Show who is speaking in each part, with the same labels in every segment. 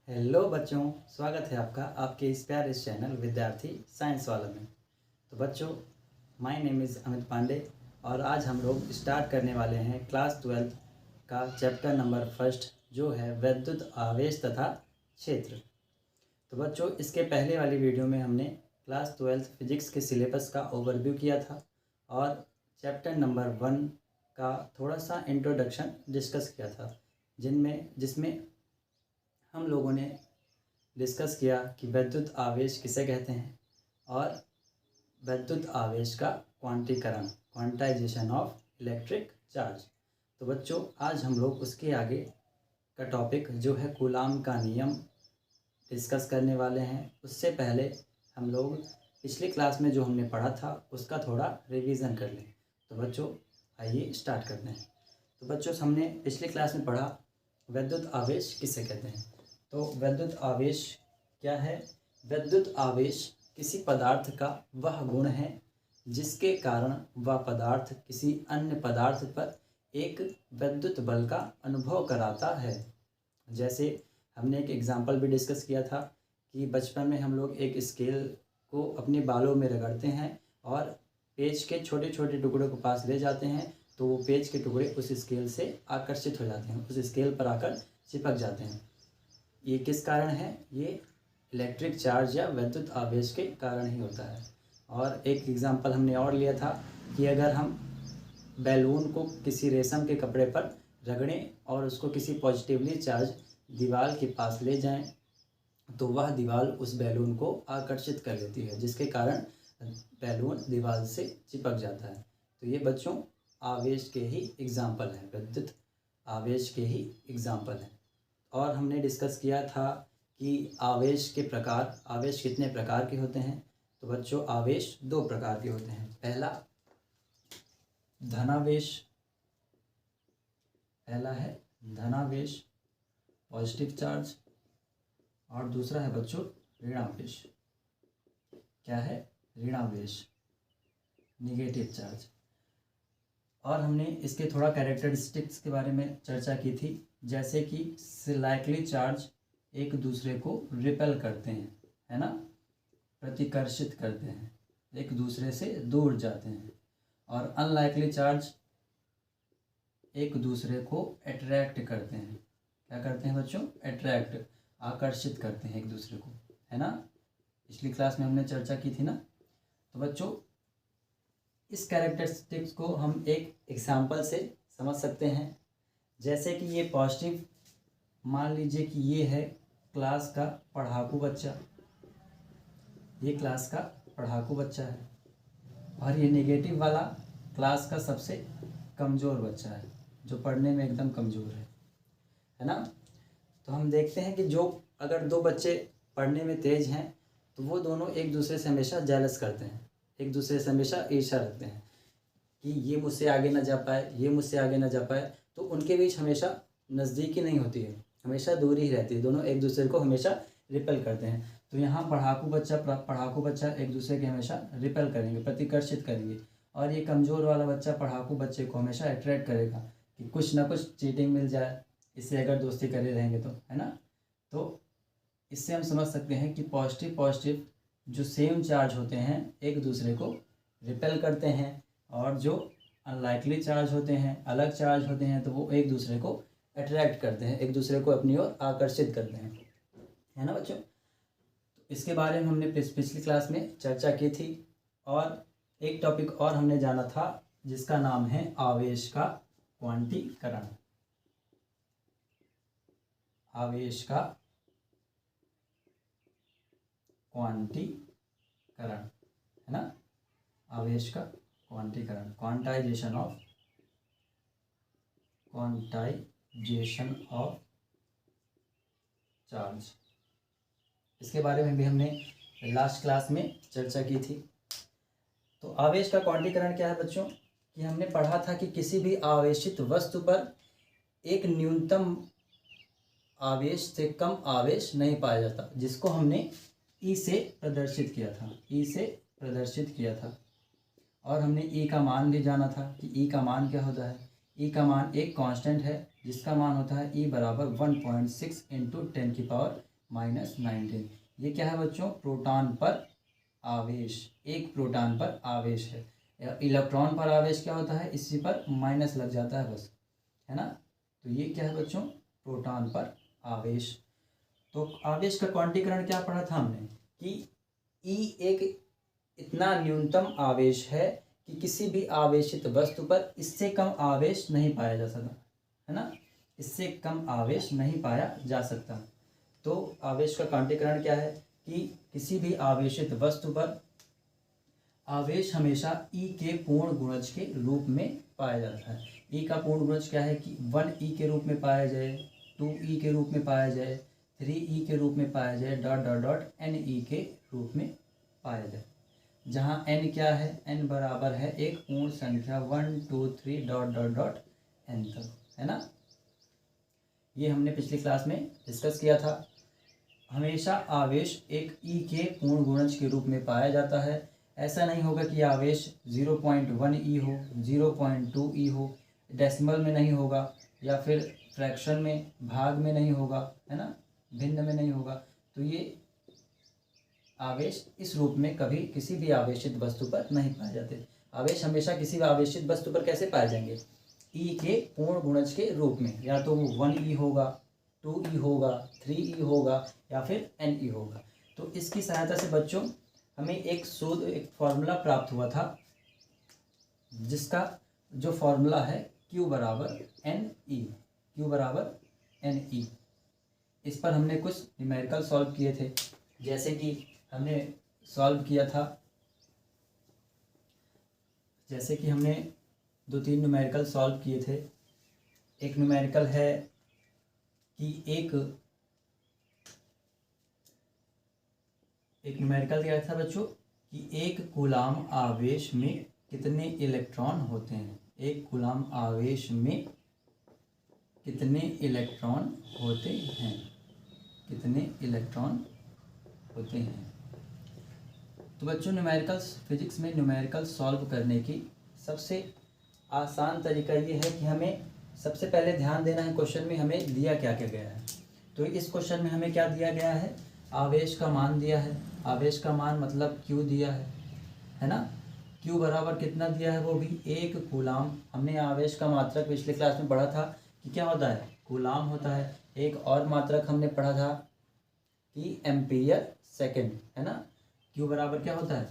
Speaker 1: Hello बच्चों, स्वागत है आपका आपके इस प्यारे चैनल विद्यार्थी साइंस वाला में। तो बच्चों, my name is Amit Pandey और आज हम लोग स्टार्ट करने वाले हैं क्लास 12 का चैप्टर नंबर फर्स्ट, जो है विद्युत आवेश तथा क्षेत्र। तो बच्चों, इसके पहले वाली वीडियो में हमने क्लास 12 फिजिक्स के सिलेबस का ओवरव्यू किया था और चैप्टर नंबर 1 का थोड़ा सा इंट्रोडक्शन डिस्कस किया था, जिसमें हम लोगों ने डिस्कस किया कि विद्युत आवेश किसे कहते हैं और विद्युत आवेश का क्वांटीकरण, क्वांटाइजेशन ऑफ इलेक्ट्रिक चार्ज। तो बच्चों, आज हम लोग उसके आगे का टॉपिक जो है कूलाम का नियम डिस्कस करने वाले हैं। उससे पहले हम लोग पिछली क्लास में जो हमने पढ़ा था उसका थोड़ा रिवीजन कर लें। तो बच्चों, आइए स्टार्ट करते हैं। तो बच्चों, हमने पिछली क्लास में पढ़ा विद्युत आवेश किसे कहते हैं। तो विद्युत आवेश क्या है? विद्युत आवेश किसी पदार्थ का वह गुण है जिसके कारण वह पदार्थ किसी अन्य पदार्थ पर एक विद्युत बल का अनुभव कराता है। जैसे हमने एक एग्जाम्पल भी डिस्कस किया था कि बचपन में हम लोग एक स्केल को अपने बालों में रगड़ते हैं और पेज के छोटे छोटे टुकड़ों के पास ले जाते हैं, तो वो पेज के टुकड़े उस स्केल से आकर्षित हो जाते हैं, उस स्केल पर आकर चिपक जाते हैं। ये किस कारण है? ये इलेक्ट्रिक चार्ज या विद्युत आवेश के कारण ही होता है। और एक एग्जांपल हमने और लिया था कि अगर हम बैलून को किसी रेशम के कपड़े पर रगड़ें और उसको किसी पॉजिटिवली चार्ज दीवार के पास ले जाएं, तो वह दीवार उस बैलून को आकर्षित कर लेती है, जिसके कारण बैलून दीवार से चिपक जाता है। तो ये बच्चों आवेश के ही एग्जाम्पल हैं, विद्युत आवेश के ही एग्जाम्पल हैं। और हमने डिस्कस किया था कि आवेश के प्रकार, आवेश कितने प्रकार के होते हैं। तो बच्चों, आवेश दो प्रकार के होते हैं। पहला धनावेश, पहला है धनावेश पॉजिटिव चार्ज, और दूसरा है बच्चों ऋणावेश। क्या है? ऋणावेश निगेटिव चार्ज। और हमने इसके थोड़ा कैरेक्टरिस्टिक्स के बारे में चर्चा की थी, जैसे कि सिलाइकली चार्ज एक दूसरे को रिपेल करते हैं, है ना, प्रतिकर्षित करते हैं, एक दूसरे से दूर जाते हैं। और अनलाइकली चार्ज एक दूसरे को अट्रैक्ट करते हैं। क्या करते हैं बच्चों? अट्रैक्ट, आकर्षित करते हैं एक दूसरे को, है ना। पिछली क्लास में हमने चर्चा की थी ना। तो बच्चों, इस कैरेक्टरिस्टिक्स को हम एक एग्जाम्पल से समझ सकते हैं। जैसे कि ये पॉजिटिव, मान लीजिए कि ये है क्लास का पढ़ाकू बच्चा, ये क्लास का पढ़ाकू बच्चा है, और ये नेगेटिव वाला क्लास का सबसे कमज़ोर बच्चा है, जो पढ़ने में एकदम कमज़ोर है ना। तो हम देखते हैं कि जो अगर दो बच्चे पढ़ने में तेज़ हैं तो वो दोनों एक दूसरे से हमेशा जेलस करते हैं, एक दूसरे से हमेशा ईर्ष्या रखते हैं कि ये मुझसे आगे ना जा पाए, ये मुझसे आगे ना जा पाए। तो उनके बीच हमेशा नज़दीकी नहीं होती है, हमेशा दूरी ही रहती है, दोनों एक दूसरे को हमेशा रिपेल करते हैं। तो यहाँ पढ़ाकू बच्चा एक दूसरे के हमेशा रिपेल करेंगे, प्रतिकर्षित करेंगे, और ये कमज़ोर वाला बच्चा पढ़ाकू बच्चे को हमेशा अट्रैक्ट करेगा कि कुछ ना कुछ चीटिंग मिल जाए, इससे अगर दोस्ती करे रहेंगे तो, है ना। तो इससे हम समझ सकते हैं कि पॉजिटिव जो सेम चार्ज होते हैं एक दूसरे को रिपेल करते हैं, और जो अनलाइकली चार्ज होते हैं, अलग चार्ज होते हैं, तो वो एक दूसरे को अट्रैक्ट करते हैं, एक दूसरे को अपनी ओर आकर्षित करते हैं, है ना बच्चों। तो इसके बारे में हमने पिछली क्लास में चर्चा की थी। और एक टॉपिक और हमने जाना था जिसका नाम है आवेश का क्वांटीकरण। आवेश का क्वांटीकरण, है ना, आवेश का क्वांटीकरण, क्वांटाइजेशन ऑफ चार्ज। इसके बारे में भी हमने लास्ट क्लास में चर्चा की थी। तो आवेश का क्वांटीकरण क्या है बच्चों? कि हमने पढ़ा था कि किसी भी आवेशित वस्तु पर एक न्यूनतम आवेश से कम आवेश नहीं पाया जाता, जिसको हमने ई से प्रदर्शित किया था। और हमने ई का मान भी जाना था कि ई का मान क्या होता है। ई का मान एक कांस्टेंट है जिसका मान होता है ई बराबर 1.6 × 10⁻³ -19। ये क्या है बच्चों? प्रोटॉन पर आवेश, एक प्रोटॉन पर आवेश है। इलेक्ट्रॉन पर आवेश क्या होता है? इसी पर माइनस लग जाता है बस, है ना। तो ये क्या है बच्चों? प्रोटॉन पर आवेश। तो आवेश का क्वांटीकरण क्या पढ़ा था हमने कि ई एक इतना न्यूनतम आवेश है कि किसी भी आवेशित वस्तु पर इससे कम आवेश नहीं पाया जा सकता, है ना। इससे कम आवेश नहीं पाया जा सकता। तो आवेश का क्वांटीकरण क्या है कि किसी भी आवेशित वस्तु पर आवेश हमेशा ई के पूर्ण गुणज के रूप में पाया जाता है। ई का पूर्ण गुणज क्या है कि 1 ई के रूप में पाया जाए, 2 ई के रूप में पाया जाए, 3 ई के रूप में पाया जाए, dot dot dot N E के रूप में पाया जाए। जहाँ n क्या है? n बराबर है एक पूर्ण संख्या 1 2 3 डॉट डॉट डॉट n तक, है ना। ये हमने पिछली क्लास में डिस्कस किया था। हमेशा आवेश एक ई के पूर्ण गुणज के रूप में पाया जाता है। ऐसा नहीं होगा कि आवेश 0.1 ई हो, 0.2 ई हो, डेसिमल में नहीं होगा, या फिर फ्रैक्शन में, भाग में नहीं होगा, है ना, भिन्न में नहीं होगा। तो ये आवेश इस रूप में कभी किसी भी आवेशित वस्तु पर नहीं पाए जाते। आवेश हमेशा किसी भी आवेशित वस्तु पर कैसे पाए जाएंगे? ई के पूर्ण गुणज के रूप में, या तो वो 1 ई होगा, 2 ई होगा, 3 ई होगा, या फिर n ई होगा। तो इसकी सहायता से बच्चों हमें एक फॉर्मूला प्राप्त हुआ था, जिसका जो फॉर्मूला है Q बराबर एन ई, Q बराबर एन ई। इस पर हमने कुछ न्यूमेरिकल सॉल्व किए थे। जैसे कि हमने सॉल्व किया था, जैसे कि हमने 2-3 न्यूमेरिकल सॉल्व किए थे। एक न्यूमेरिकल है कि एक न्यूमेरिकल क्या था बच्चों कि एक कूलाम आवेश में कितने इलेक्ट्रॉन होते हैं? एक कूलाम आवेश में कितने इलेक्ट्रॉन होते हैं? कितने इलेक्ट्रॉन होते हैं? तो बच्चों न्यूमेरिकल फिजिक्स में न्यूमेरिकल सॉल्व करने की सबसे आसान तरीका ये है कि हमें सबसे पहले ध्यान देना है क्वेश्चन में हमें दिया क्या क्या गया है। तो इस क्वेश्चन में हमें क्या दिया गया है? आवेश का मान दिया है। आवेश का मान मतलब Q दिया है ना। Q बराबर कितना दिया है? वो भी 1 कूलाम। हमने आवेश का मात्रक पिछले क्लास में पढ़ा था कि क्या होता है? कूलाम होता है। एक और मात्रक हमने पढ़ा था कि एम्पियर सेकेंड, है ना। Q बराबर क्या होता है?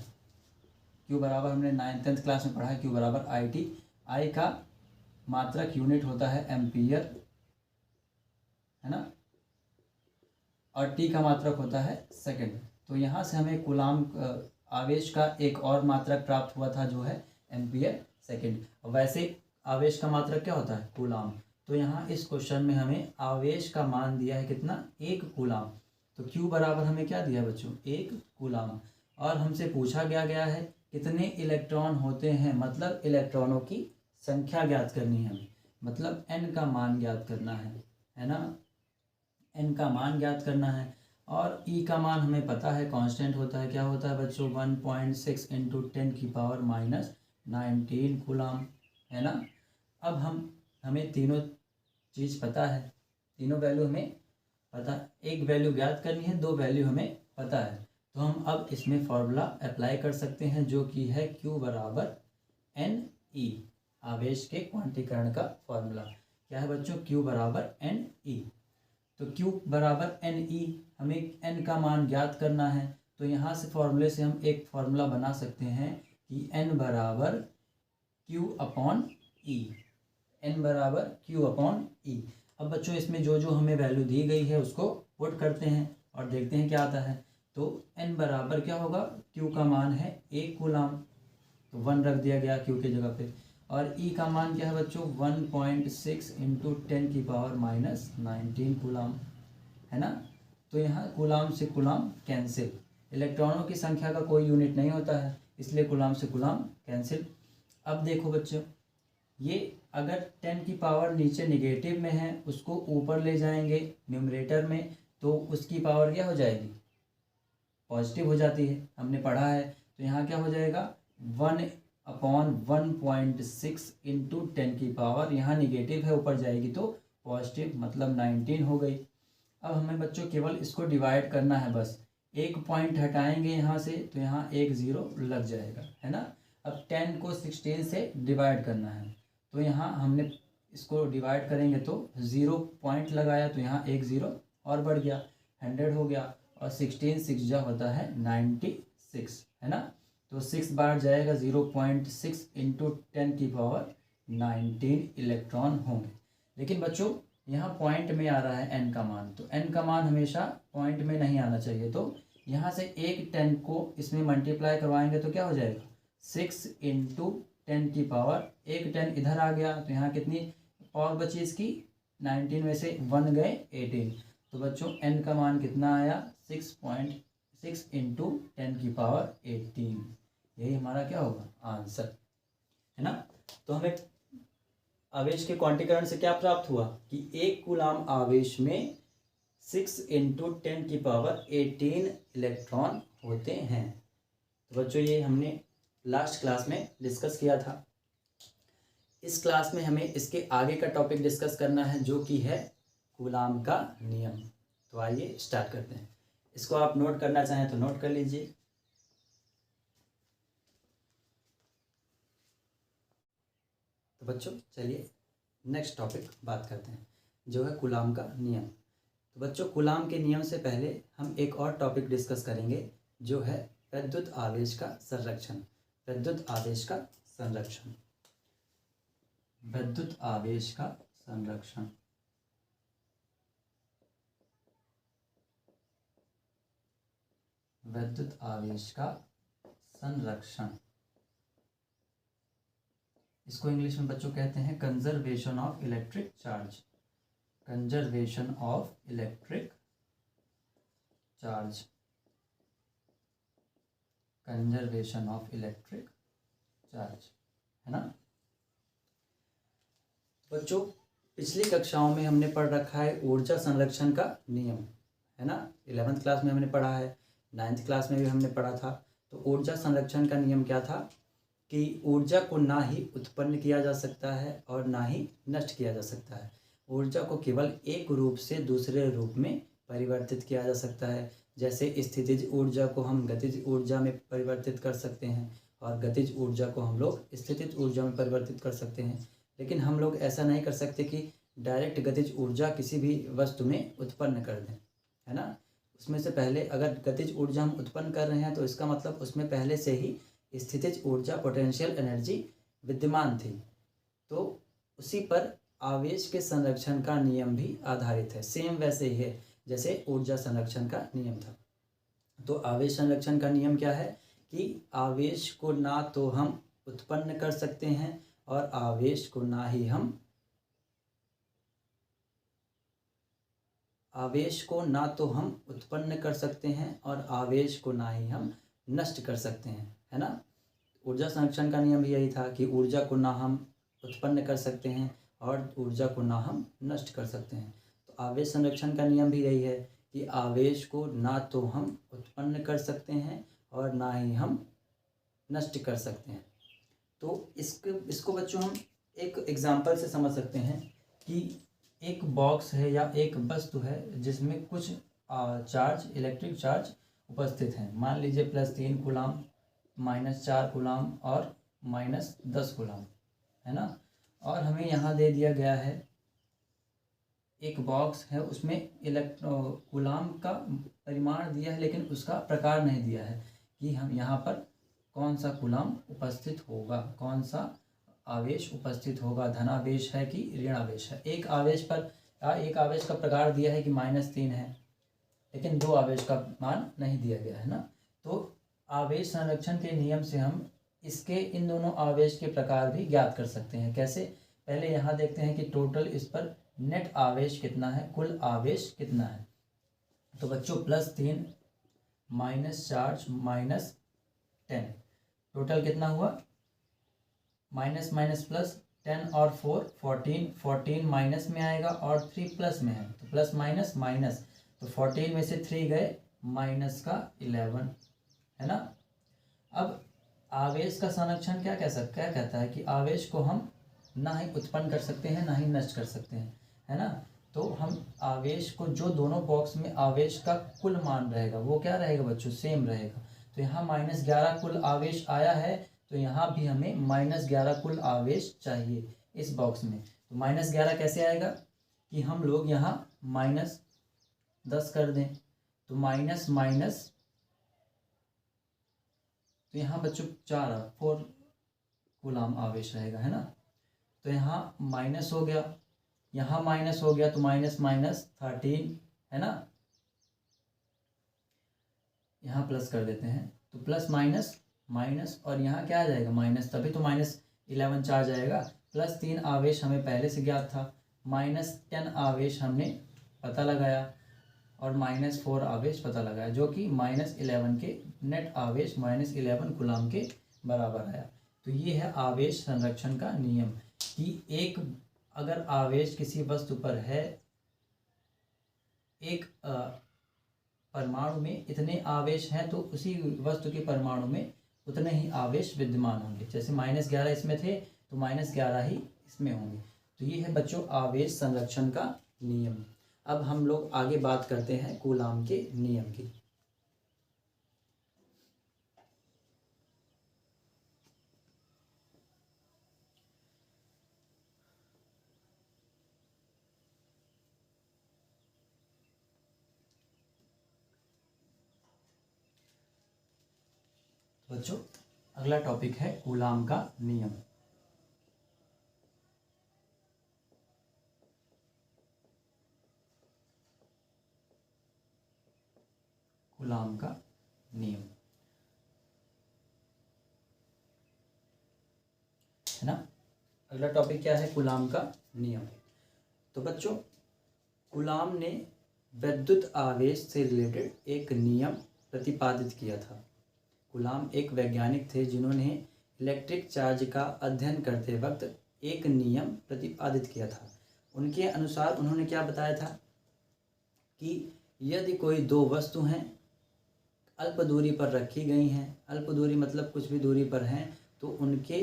Speaker 1: Q बराबर हमने 9th क्लास में पढ़ा है, Q बराबर IT। I का मात्रक यूनिट होता है एम्पियर, है ना, और T का मात्रक होता है सेकेंड। तो यहाँ से हमें कूलाम आवेश का एक और मात्रक प्राप्त हुआ था जो है एम्पियर सेकेंड। वैसे आवेश का मात्रक क्या होता है? कूलाम। तो यहाँ इस क्वेश्चन में हमें आवेश का मान दिया है कितना? 1 कूलाम। तो Q बराबर हमें क्या दिया बच्चों? 1 कूलाम। और हमसे पूछा गया है कितने इलेक्ट्रॉन होते हैं, मतलब इलेक्ट्रॉनों की संख्या ज्ञात करनी है हमें, मतलब n का मान ज्ञात करना है ना। n का मान ज्ञात करना है। और E का मान हमें पता है कांस्टेंट होता है। क्या होता है बच्चों? 1.6 इंटू 10⁻⁹ कूलाम, है ना। अब हमें तीनों चीज़ पता है, तीनों वैल्यू हमें पता, एक वैल्यू ज्ञात करनी है, 2 वैल्यू हमें पता है। तो हम अब इसमें फॉर्मूला अप्लाई कर सकते हैं जो कि है Q बराबर एन ई। आवेश के क्वांटीकरण का फॉर्मूला क्या है बच्चों? Q बराबर एन ई। तो Q बराबर एन ई, हमें n का मान ज्ञात करना है। तो यहाँ से फॉर्मूले से हम एक फॉर्मूला बना सकते हैं कि n बराबर Q अपॉन ई, n बराबर Q अपॉन ई। अब बच्चों इसमें जो जो हमें वैल्यू दी गई है उसको पुट करते हैं और देखते हैं क्या आता है। तो n बराबर क्या होगा? Q का मान है 1 कूलाम, तो 1 रख दिया गया Q की जगह पे। और E का मान क्या है बच्चों? 1.6 इंटू 10⁻⁹ कूलाम, है ना। तो यहाँ कूलाम से कूलाम कैंसिल, इलेक्ट्रॉनों की संख्या का कोई यूनिट नहीं होता है, इसलिए कूलाम से कूलाम कैंसिल। अब देखो बच्चों, ये अगर 10 की पावर नीचे निगेटिव में है उसको ऊपर ले जाएंगे न्यूमरेटर में, तो उसकी पावर क्या हो जाएगी? पॉजिटिव हो जाती है, हमने पढ़ा है। तो यहाँ क्या हो जाएगा? 1/1.6 इंटू 10 की पावर, यहाँ निगेटिव है ऊपर जाएगी तो पॉजिटिव, मतलब 19 हो गई। अब हमें बच्चों केवल इसको डिवाइड करना है बस, एक पॉइंट हटाएंगे यहाँ से तो यहाँ एक ज़ीरो लग जाएगा, है ना। अब 10 को 16 से डिवाइड करना है, तो यहाँ हमने इसको डिवाइड करेंगे तो 0 पॉइंट लगाया तो यहाँ एक ज़ीरो और बढ़ गया, 100 हो गया। और 16 6 जा होता है 96, है ना। तो 6 बार जाएगा, 0.6 इंटू 10 की पावर 19 इलेक्ट्रॉन होंगे। लेकिन बच्चों यहाँ पॉइंट में आ रहा है n का मान, तो n का मान हमेशा पॉइंट में नहीं आना चाहिए। तो यहाँ से एक 10 को इसमें मल्टीप्लाई करवाएंगे तो क्या हो जाएगा, 6 इंटू 10 की पावर, एक 10 इधर आ गया तो यहाँ कितनी पावर बची इसकी, 19 में से 1 गए 18। तो बच्चों n का मान कितना आया, 6.6 इंटू 10 की पावर 18। यही हमारा क्या होगा आंसर, है ना। तो हमें आवेश के क्वांटीकरण से क्या प्राप्त हुआ कि 1 कूलाम आवेश में 6 इंटू 10 की पावर 18 इलेक्ट्रॉन होते हैं। तो बच्चों ये हमने लास्ट क्लास में डिस्कस किया था। इस क्लास में हमें इसके आगे का टॉपिक डिस्कस करना है जो कि है कूलाम का नियम। तो आइए स्टार्ट करते हैं। इसको आप नोट करना चाहें तो नोट कर लीजिए। तो बच्चों चलिए नेक्स्ट टॉपिक बात करते हैं जो है कूलाम का नियम। तो बच्चों कूलाम के नियम से पहले हम एक और टॉपिक डिस्कस करेंगे जो है विद्युत आवेश का संरक्षण। विद्युत आवेश का संरक्षण, विद्युत आवेश का संरक्षण। विद्युत आवेश का संरक्षण, इसको इंग्लिश में बच्चों कहते हैं conservation of electric charge. Conservation of electric charge, conservation of electric charge, है ना। बच्चों पिछली कक्षाओं में हमने पढ़ रखा है ऊर्जा संरक्षण का नियम, है ना। 11th क्लास में हमने पढ़ा है, 9th क्लास में भी हमने पढ़ा था। तो ऊर्जा संरक्षण का नियम क्या था कि ऊर्जा को ना ही उत्पन्न किया जा सकता है और ना ही नष्ट किया जा सकता है। ऊर्जा को केवल एक रूप से दूसरे रूप में परिवर्तित किया जा सकता है। जैसे स्थितिज ऊर्जा को हम गतिज ऊर्जा में परिवर्तित कर सकते हैं और गतिज ऊर्जा को हम लोग स्थितिज ऊर्जा में परिवर्तित कर सकते हैं। लेकिन हम लोग ऐसा नहीं कर सकते कि डायरेक्ट गतिज ऊर्जा किसी भी वस्तु में उत्पन्न कर दें, है ना। उसमें से पहले अगर गतिज ऊर्जा हम उत्पन्न कर रहे हैं तो इसका मतलब उसमें पहले से ही स्थितिज ऊर्जा पोटेंशियल एनर्जी विद्यमान थी। तो उसी पर आवेश के संरक्षण का नियम भी आधारित है। सेम वैसे ही है जैसे ऊर्जा संरक्षण का नियम था। तो आवेश संरक्षण का नियम क्या है कि आवेश को ना तो हम उत्पन्न कर सकते हैं और आवेश को ना ही हम उत्पन्न कर सकते हैं और आवेश को ना ही हम नष्ट कर सकते हैं, है ना। ऊर्जा संरक्षण का नियम भी यही था कि ऊर्जा को ना हम उत्पन्न कर सकते हैं और ऊर्जा को ना हम नष्ट कर सकते हैं। तो आवेश संरक्षण का नियम भी यही है कि आवेश को ना तो हम उत्पन्न कर सकते हैं और ना ही हम नष्ट कर सकते हैं। तो इसको बच्चों हम एक एग्जाम्पल से समझ सकते हैं कि एक बॉक्स है या एक वस्तु है जिसमें कुछ चार्ज, इलेक्ट्रिक चार्ज उपस्थित हैं। मान लीजिए +3 कूलाम, -4 कूलाम और -10 कूलाम, है ना। और हमें यहाँ दे दिया गया है एक बॉक्स है, उसमें कूलाम का परिमाण दिया है लेकिन उसका प्रकार नहीं दिया है कि हम यहाँ पर कौन सा कूलाम उपस्थित होगा, कौन सा आवेश उपस्थित होगा, धनावेश है कि ऋण आवेश है। एक आवेश का प्रकार दिया है कि -3 है लेकिन 2 आवेश का मान नहीं दिया गया है ना। तो आवेश संरक्षण के नियम से हम इन दोनों आवेश के प्रकार भी ज्ञात कर सकते हैं। कैसे, पहले यहाँ देखते हैं कि टोटल इस पर नेट आवेश कितना है, कुल आवेश कितना है। तो बच्चों +3 -4 -10 टोटल कितना हुआ, माइनस माइनस प्लस, 10 और 4 14, 14 माइनस में आएगा और 3 प्लस में है तो प्लस माइनस माइनस, तो 14 में से 3 गए -11, है ना। अब आवेश का संरक्षण क्या कहता है कि आवेश को हम ना ही उत्पन्न कर सकते हैं ना ही नष्ट कर सकते हैं, है ना। तो हम आवेश को, जो दोनों बॉक्स में आवेश का कुल मान रहेगा वो क्या रहेगा बच्चों, सेम रहेगा। तो यहाँ -11 कुल आवेश आया है, तो यहाँ भी हमें -11 कुल आवेश चाहिए इस बॉक्स में। तो -11 कैसे आएगा कि हम लोग यहाँ -10 कर दें, तो माइनस माइनस, तो यहाँ बच्चों 4 कूलाम आवेश रहेगा, है ना। तो यहाँ माइनस हो गया, यहाँ माइनस हो गया, तो माइनस माइनस 13, है ना। यहाँ प्लस कर देते हैं, तो प्लस माइनस माइनस, और यहाँ क्या आ जाएगा माइनस, तभी तो -11 चार्ज आएगा। +3 आवेश हमें पहले से ज्ञात था, -10 आवेश हमने पता लगाया, और -4 आवेश पता लगाया, जो कि -11 के नेट आवेश -11 कूलाम के बराबर आया। तो ये है आवेश संरक्षण का नियम कि एक अगर आवेश किसी वस्तु पर है, एक परमाणु में इतने आवेश हैं, तो उसी वस्तु के परमाणु में उतने ही आवेश विद्यमान होंगे। जैसे -11 इसमें थे, तो -11 ही इसमें होंगे। तो ये है बच्चों आवेश संरक्षण का नियम। अब हम लोग आगे बात करते हैं कूलाम के नियम की। बच्चों अगला टॉपिक है कूलाम का नियम। कूलाम का नियम, है ना। अगला टॉपिक क्या है, कूलाम का नियम। तो बच्चों कूलाम ने विद्युत आवेश से रिलेटेड एक नियम प्रतिपादित किया था। कूलाम एक वैज्ञानिक थे जिन्होंने इलेक्ट्रिक चार्ज का अध्ययन करते वक्त एक नियम प्रतिपादित किया था। उनके अनुसार उन्होंने क्या बताया था कि यदि कोई दो वस्तु हैं, अल्प दूरी पर रखी गई हैं, अल्प दूरी मतलब कुछ भी दूरी पर हैं, तो उनके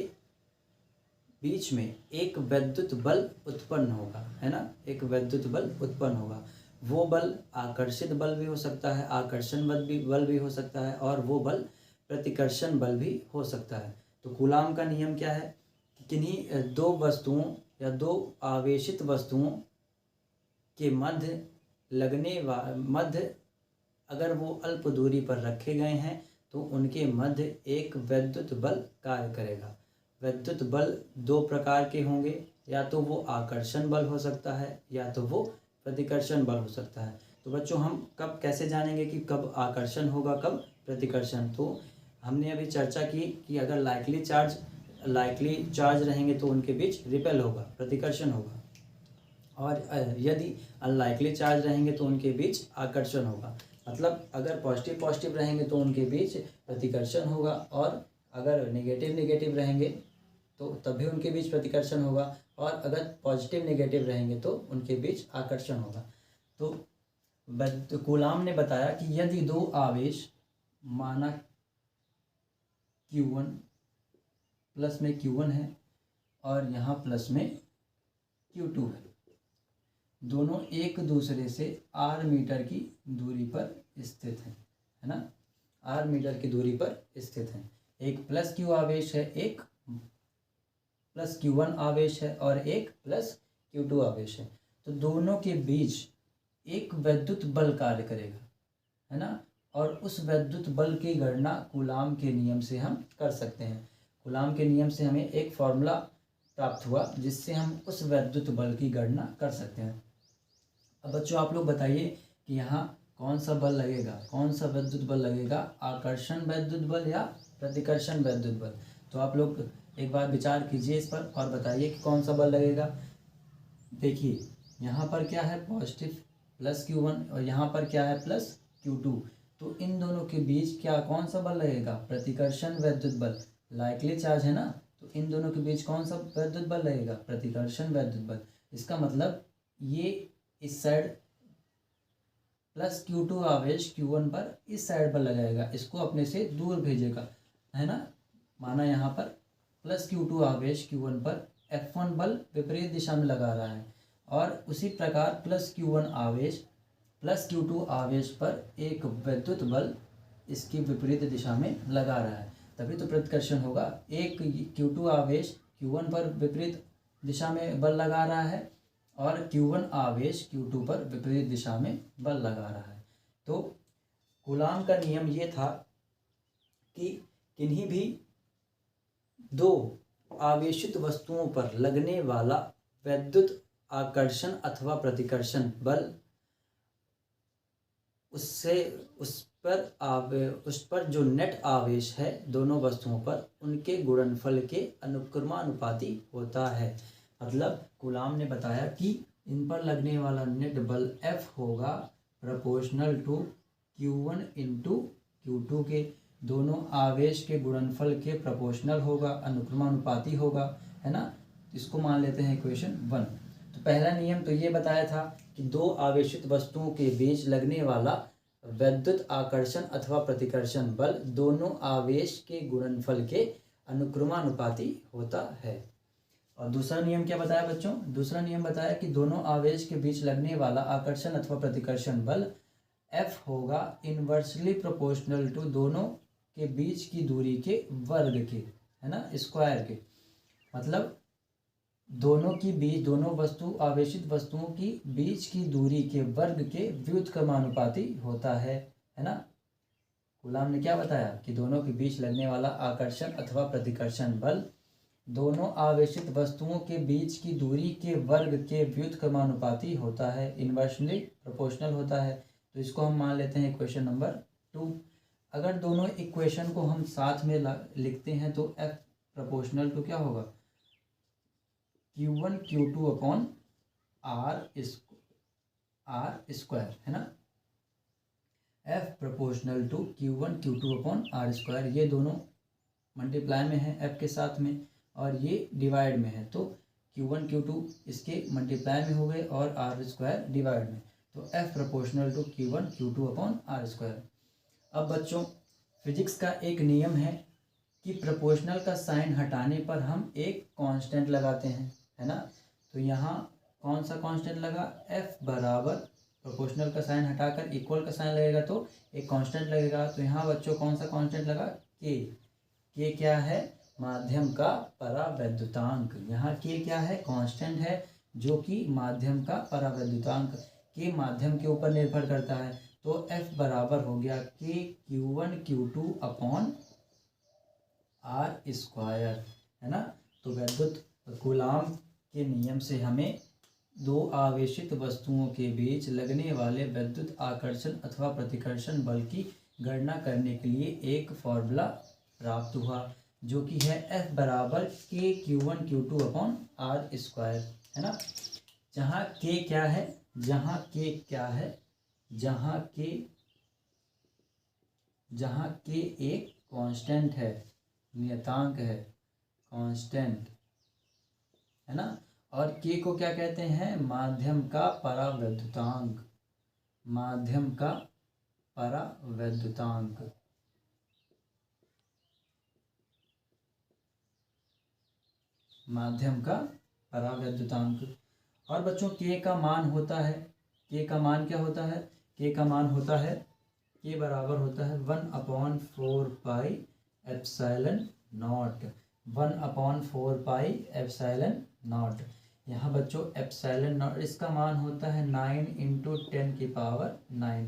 Speaker 1: बीच में एक विद्युत बल उत्पन्न होगा, है ना। एक विद्युत बल उत्पन्न होगा। वो बल आकर्षित बल भी हो सकता है, आकर्षण बल भी हो सकता है, और वो बल प्रतिकर्षण बल भी हो सकता है। तो कूलाम का नियम क्या है कि किन्हीं दो वस्तुओं या दो आवेशित वस्तुओं के मध्य अगर वो अल्प दूरी पर रखे गए हैं, तो उनके मध्य एक विद्युत बल कार्य करेगा। विद्युत बल दो प्रकार के होंगे, या तो वो आकर्षण बल हो सकता है, या तो वो प्रतिकर्षण बल हो सकता है। तो बच्चों हम कब कैसे जानेंगे कि कब आकर्षण होगा, कब प्रतिकर्षण। तो हमने अभी चर्चा की कि अगर लाइकली चार्ज रहेंगे तो उनके बीच रिपेल होगा, प्रतिकर्षण होगा, और यदि अनलाइकली चार्ज रहेंगे तो उनके बीच आकर्षण होगा। मतलब अगर पॉजिटिव रहेंगे तो उनके बीच प्रतिकर्षण होगा, और अगर नेगेटिव रहेंगे तो तभी उनके बीच प्रतिकर्षण होगा, और अगर पॉजिटिव नेगेटिव रहेंगे तो उनके बीच आकर्षण होगा। तो कूलाम ने बताया कि यदि दो आवेश, माना Q1 प्लस में Q1 है और यहाँ प्लस में Q2 है, दोनों एक दूसरे से r मीटर की दूरी पर स्थित हैं, है ना। r मीटर की दूरी पर स्थित हैं। एक +Q आवेश है, एक +Q1 आवेश है, और एक +Q2 आवेश है। तो दोनों के बीच एक विद्युत बल कार्य करेगा, है ना। और उस विद्युत बल की गणना कूलाम के नियम से हम कर सकते हैं। कूलाम के नियम से हमें एक फॉर्मूला प्राप्त हुआ जिससे हम उस विद्युत बल की गणना कर सकते हैं। अब बच्चों आप लोग बताइए कि यहाँ कौन सा बल लगेगा, कौन सा विद्युत बल लगेगा, आकर्षण विद्युत बल या प्रतिकर्षण विद्युत बल। तो आप लोग एक बार विचार कीजिए इस पर और बताइए कि कौन सा बल लगेगा। देखिए यहाँ पर क्या है, पॉजिटिव +Q1, और यहाँ पर क्या है +Q2। तो इन दोनों के बीच क्या कौन सा बल लगेगा, प्रतिकर्षण विद्युत बल। लाइकली चार्ज है ना, तो इन दोनों के बीच कौन सा विद्युत बल लगेगा, प्रतिकर्षण विद्युत बल। इसका मतलब ये इस साइड +Q2 आवेश Q1 पर इस साइड पर लगाएगा, इसको अपने से दूर भेजेगा, है ना। माना यहाँ पर +Q2 आवेश Q1 पर F1 बल विपरीत दिशा में लगा रहा है, और उसी प्रकार प्लस Q1 आवेश प्लस Q2 आवेश पर एक विद्युत बल इसकी विपरीत दिशा में लगा रहा है, तभी तो प्रतिकर्षण होगा। एक Q2 आवेश Q1 पर विपरीत दिशा में बल लगा रहा है और Q1 आवेश Q2 पर विपरीत दिशा में बल लगा रहा है। तो कूलाम का नियम ये था कि किन्हीं भी दो आवेशित वस्तुओं पर लगने वाला वैद्युत आकर्षण अथवा प्रतिकर्षण बल उस पर जो नेट आवेश है दोनों वस्तुओं पर उनके गुणनफल के अनुक्रमानुपाती होता है। मतलब कूलाम ने बताया कि इन पर लगने वाला नेट बल F होगा proportional to Q1 into Q2 के, दोनों आवेश के गुणनफल के प्रोपोर्शनल होगा, अनुक्रमानुपाती होगा, है ना। इसको मान लेते हैं इक्वेशन 1। तो पहला नियम तो ये बताया था कि दो आवेशित वस्तुओं के बीच लगने वाला वैद्युत आकर्षण अथवा प्रतिकर्षण बल दोनों आवेश के गुणनफल के अनुक्रमानुपाती होता है। और दूसरा नियम क्या बताया बच्चों? दूसरा नियम बताया कि दोनों आवेश के बीच लगने वाला आकर्षण अथवा प्रतिकर्षण बल F होगा इनवर्सली प्रोपोर्शनल टू दोनों के बीच की दूरी के वर्ग के, है ना, स्क्वायर के। मतलब दोनों आवेशित वस्तुओं की बीच की दूरी के वर्ग के व्युत्क्रमानुपाती होता है ना। कूलाम ने क्या बताया कि दोनों के बीच लगने वाला आकर्षण अथवा प्रतिकर्षण बल दोनों आवेशित वस्तुओं के बीच की दूरी के वर्ग के व्युत्क्रमानुपाती होता है, इनवर्सली प्रोपोर्शनल होता है। तो इसको हम मान लेते हैं इक्वेशन नंबर 2। अगर दोनों इक्वेशन को हम साथ में लिखते हैं तो F प्रोपोर्शनल टू क्या होगा? Q1 Q2 upon R square, है ना। F proportional to Q1 Q2 upon R square, ये दोनों मल्टीप्लाई में है F के साथ में और ये डिवाइड में है, तो Q1 Q2 इसके मल्टीप्लाई में हो गए और R स्क्वायर डिवाइड में, तो F proportional to Q1 Q2 upon R square. अब बच्चों फिजिक्स का एक नियम है कि प्रोपोर्शनल का साइन हटाने पर हम एक कांस्टेंट लगाते हैं, है ना। तो यहाँ कौन सा कांस्टेंट लगा? F बराबर प्रोपोर्शनल का साइन हटाकर इक्वल का साइन लगेगा तो एक कांस्टेंट लगेगा। तो यहाँ बच्चों कौन सा कांस्टेंट लगा? K क्या है? माध्यम का परावैद्युतांक। यहाँ K क्या है? कांस्टेंट है जो कि माध्यम का परावैद्युतांक के माध्यम के ऊपर निर्भर करता है। तो F बराबर हो गया K Q1 Q2 upon R square, है ना। तो वैद्युत कूलाम के नियम से हमें दो आवेशित वस्तुओं के बीच लगने वाले विद्युत आकर्षण अथवा प्रतिकर्षण बल की गणना करने के लिए एक फॉर्मूला प्राप्त हुआ जो कि है F बराबर K Q1 Q2 upon R square, है ना। जहाँ K क्या है? जहाँ K एक कांस्टेंट है, नियतांक है, कांस्टेंट, है ना। और K को क्या कहते हैं? माध्यम का परावैद्युतांक, माध्यम का परावैद्युतांक। माध्यम का परावैद्युतांक। और बच्चों K का मान होता है, K का मान क्या होता है? K का मान होता है, K बराबर होता है 1/4 pi epsilon not, 1/4 pi epsilon not. यहाँ बच्चों एप्सिलॉन नॉट इसका मान होता है 9 × 10⁹।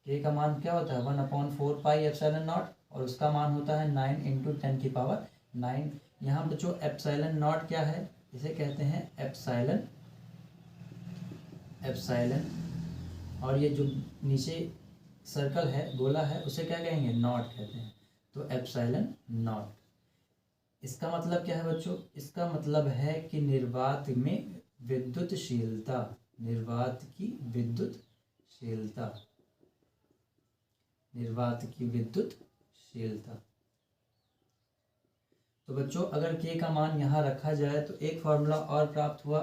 Speaker 1: K का मान क्या होता है? 1/4 पाई एप्सिलॉन नॉट और उसका मान होता है 9 × 10⁹। यहाँ बच्चों एप्सिलॉन नॉट क्या है? इसे कहते हैं एप्सिलॉन, और ये जो नीचे सर्कल है, गोला है, उसे क्या कहेंगे? नॉट कहते हैं। तो एप्सिलॉन नॉट, इसका मतलब क्या है बच्चों? इसका मतलब है कि निर्वात में विद्युतशीलता, निर्वात की विद्युतशीलता। तो बच्चों अगर K का मान यहाँ रखा जाए तो एक फॉर्मूला और प्राप्त हुआ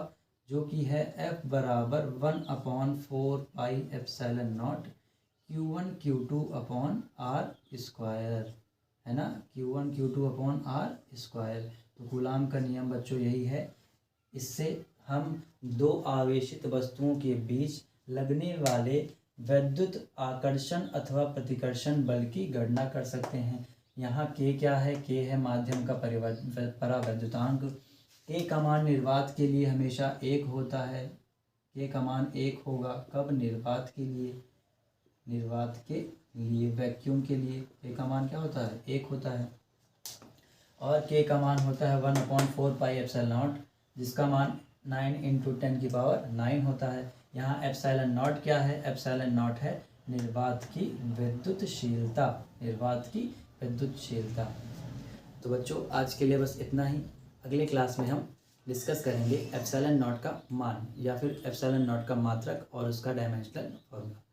Speaker 1: जो कि है F बराबर 1/4 pi epsilon not Q1 Q2 upon R square, है ना। Q1 Q2 upon R square. तो कूलाम का नियम बच्चों यही है, इससे हम दो आवेशित वस्तुओं के बीच लगने वाले विद्युत आकर्षण अथवा प्रतिकर्षण बल की गणना कर सकते हैं। यहाँ के क्या है? के है माध्यम का परावैद्युतांक। के का मान निर्वात के लिए हमेशा 1 होता है। के का मान 1 होगा कब? निर्वात के लिए। निर्वात के लिए, वैक्यूम के लिए के का मान क्या होता है? 1 होता है। और के का मान होता है 1/4 पाई एप्सिलॉन नॉट, जिसका मान 9 × 10⁹ होता है। यहाँ एप्सिलॉन नॉट क्या है? एप्सिलॉन नॉट है निर्वात की विद्युतशीलता। निर्वात की विद्युतशीलता। तो बच्चों आज के लिए बस इतना ही। अगले क्लास में हम डिस्कस करेंगे एप्सिलॉन नॉट का मान या फिर एप्सिलॉन नॉट का मात्रक और उसका डायमेंशनल फॉर्मूला।